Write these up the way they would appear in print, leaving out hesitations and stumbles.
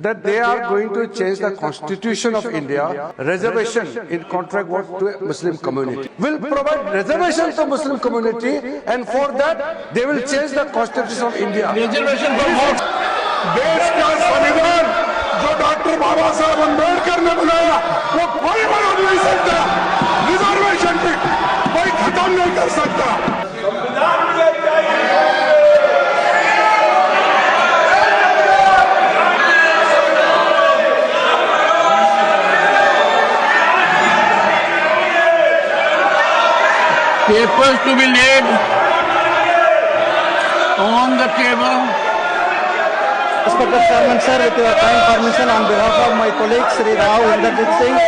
that they are going to change the constitution of India, reservation in contract work to a Muslim community. Will provide reservation to Muslim community, and for that they will change the constitution of India. Reservation for what? देश का संविधान जो doctor बाबा साहब अम्बेडकर ने बनाया वो कोई बना नहीं सकता। रिजर्वेशन पे कोई खत्म नहीं कर सकता। Papers to be laid on the table. Respected Chairman, sir, with your kind permission, on behalf of my colleague Sri Rao Inderjit Singh, I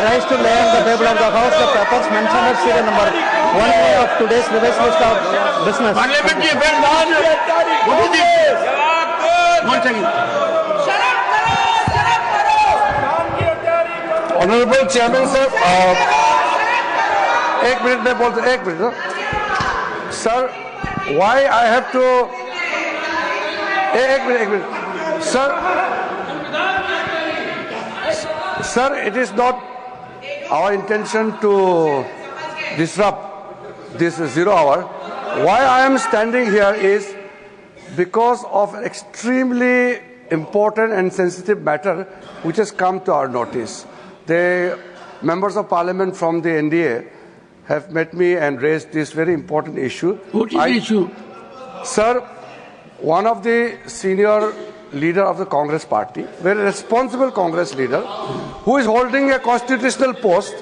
rise to lay on the table of the House the papers mentioned at serial number 1A of today's revised list of business. Parliamentary affairs done. What is this? One second. Honorable Chairman, sir, एक minute में बोलते, एक minute sir, why I have to, एक minute sir, it is not our intention to disrupt this 0 hour. Why I am standing here is because of an extremely important and sensitive matter which has come to our notice. The members of parliament from the NDA have met me and raised this very important issue. What is the issue? Sir, one of the senior leader of the Congress party, very responsible Congress leader, who is holding a constitutional post,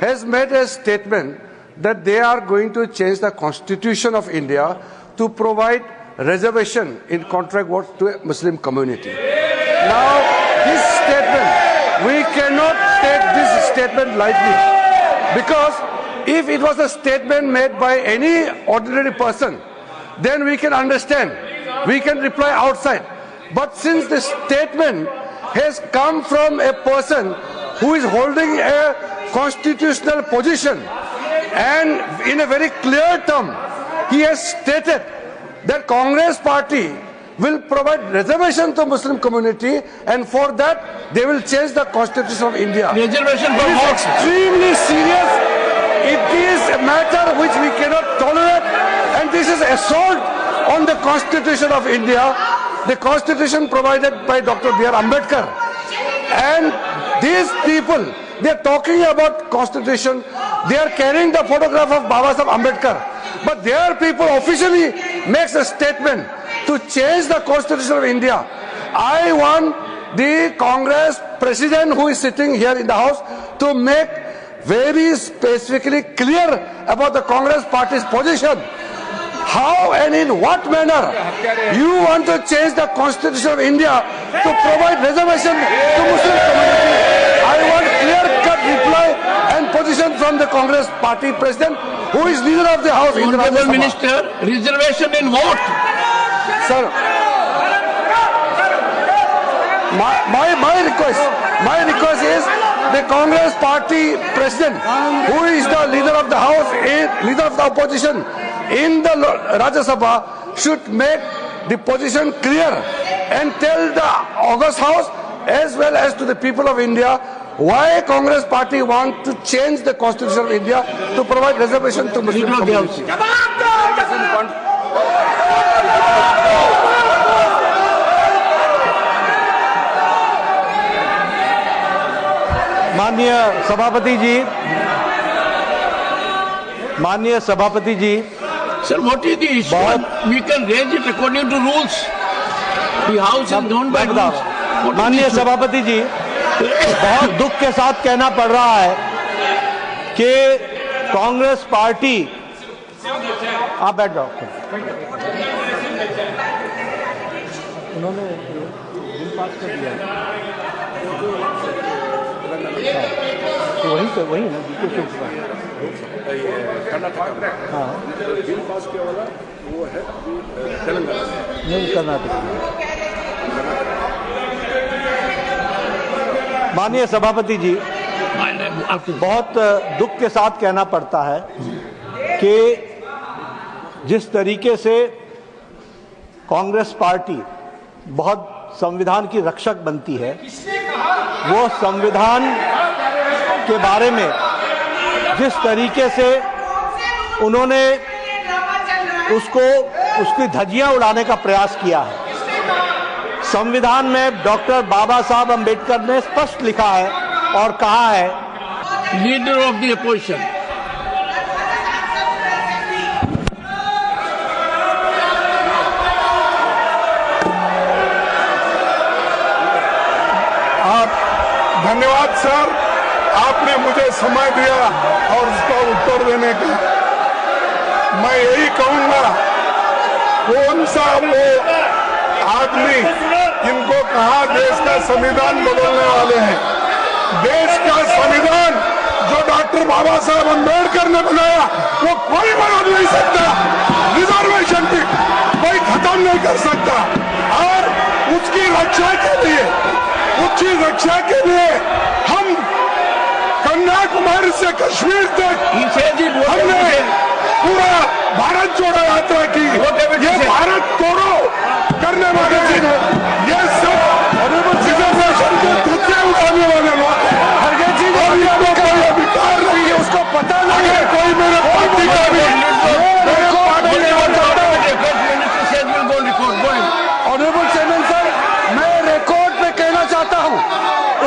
has made a statement that they are going to change the constitution of India to provide reservation in contract work to a Muslim community. Now, this statement, we cannot take this statement lightly, because if it was a statement made by any ordinary person, then we can understand, we can reply outside. But since the statement has come from a person who is holding a constitutional position, and in a very clear term, he has stated that Congress party will provide reservation to Muslim community, and for that they will change the constitution of India. Reservation for It is what? extremely serious. It is a matter which we cannot tolerate, and this is assault on the Constitution of India, the Constitution provided by Dr. B.R. Ambedkar. And these people, they are talking about Constitution, they are carrying the photograph of Baba Saheb Ambedkar, but their people officially makes a statement to change the Constitution of India. I want the Congress president who is sitting here in the House to make very specifically clear about the Congress party's position. How and in what manner you want to change the Constitution of India to provide reservation to Muslim community? I want clear-cut reply and position from the Congress party president, who is leader of the House. Honorable Minister, reservation in what? Sir, my request is the Congress party president, who is the leader of the House, leader of the opposition in the Rajya Sabha, should make the position clear and tell the August House as well as to the people of India why Congress party want to change the Constitution of India to provide reservation to Muslim community. माननीय सभापति जी, Sir, what is the issue? We can raise it according to rules. The House is governed by rules. माननीय सभापति जी, बहुत दुख के साथ कहना पड़ रहा है कि कांग्रेस पार्टी, आप बैठ जाओ, उन्होंने बिल पास कर दिया, वही ना, हाँ, बिल पास किया वाला वो है तेलंगाना, नहीं कर्नाटक। माननीय सभापति जी, बहुत दुख के साथ कहना पड़ता है कि जिस तरीके से कांग्रेस पार्टी बहुत संविधान की रक्षक बनती है, वो संविधान के बारे में जिस तरीके से उन्होंने उसकी धज्जियां उड़ाने का प्रयास किया है। संविधान में डॉक्टर बाबा साहब अंबेडकर ने स्पष्ट लिखा है और कहा है, लीडर ऑफ द अपोजिशन, धन्यवाद सर, आपने मुझे समय दिया और उसका उत्तर देने का। मैं यही कहूंगा, कौन सा वो आदमी जिनको कहा देश का संविधान बदलने वाले हैं। देश का संविधान जो डॉक्टर बाबा साहब अंबेडकर ने बनाया वो कोई बदल नहीं सकता। रिजर्वेशन भी कोई खत्म नहीं कर सकता। और उसकी रक्षा के लिए हम कन्याकुमारी से कश्मीर तक हमने पूरा भारत जोड़ो यात्रा की। ये भारत तोड़ो करने वाले ये सब रिजर्वेशन के धक्के उठाने वाले लोग और इनको कोई अधिकार नहीं है, उसको पता नहीं है। कोई मेरे पार्टी का भी ऑनरेबल चेयरमैन सर, मैं रिकॉर्ड पे कहना चाहता हूं,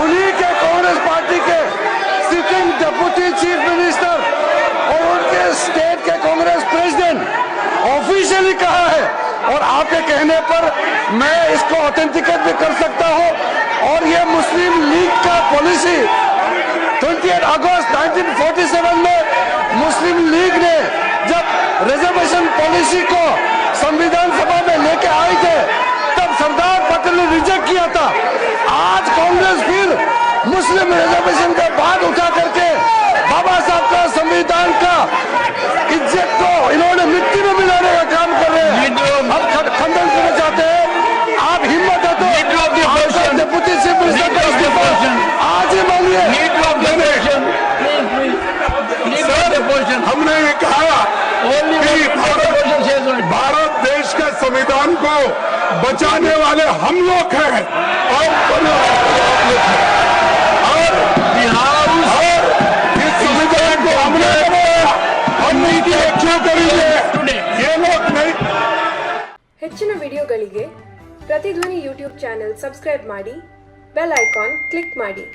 उन्हीं के कांग्रेस पार्टी के सिटिंग डिप्टी चीफ मिनिस्टर और उनके स्टेट के कांग्रेस प्रेसिडेंट ऑफिशियली कहा है, और आपके कहने पर मैं इसको ऑथेंटिकेट भी कर सकता हूं। और ये मुस्लिम लीग का पॉलिसी 28 अगस्त 1947 में मुस्लिम लीग ने जब रिजर्वेशन पॉलिसी को संविधान सभा में लेके आए थे, तब सरदार पटेल ने रिजेक्ट किया था। आज कांग्रेस फिर मुस्लिम रिजर्वेशन का बात उठा करके बाबा साहब का संविधान का इज्जत को इन्होंने मिट्टी में मिलाने का काम कर रहे हैं। हम खंडन करना चाहते हैं। आप हिम्मत है तो डिप्टी चीफ मिनिस्टर का इस्तीफा आज ही मांगिए। हमने ये कहा कि भारत देश के संविधान को बचाने वाले हम लोग हैं और इस संविधान को हमने बनाया, हम नीति रक्षा करेंगे, ये लोग नहीं। ಹೆಚ್ಚಿನ ವಿಡಿಯೋಗಳಿಗೆ ಪ್ರತಿಧ್ವನಿ ಯೂಟ್ಯೂಬ್ ಚಾನೆಲ್ ಸಬ್ಸ್ಕ್ರೈಬ್ ಮಾಡಿ, ಬೆಲ್ ಐಕಾನ್ ಕ್ಲಿಕ್ ಮಾಡಿ।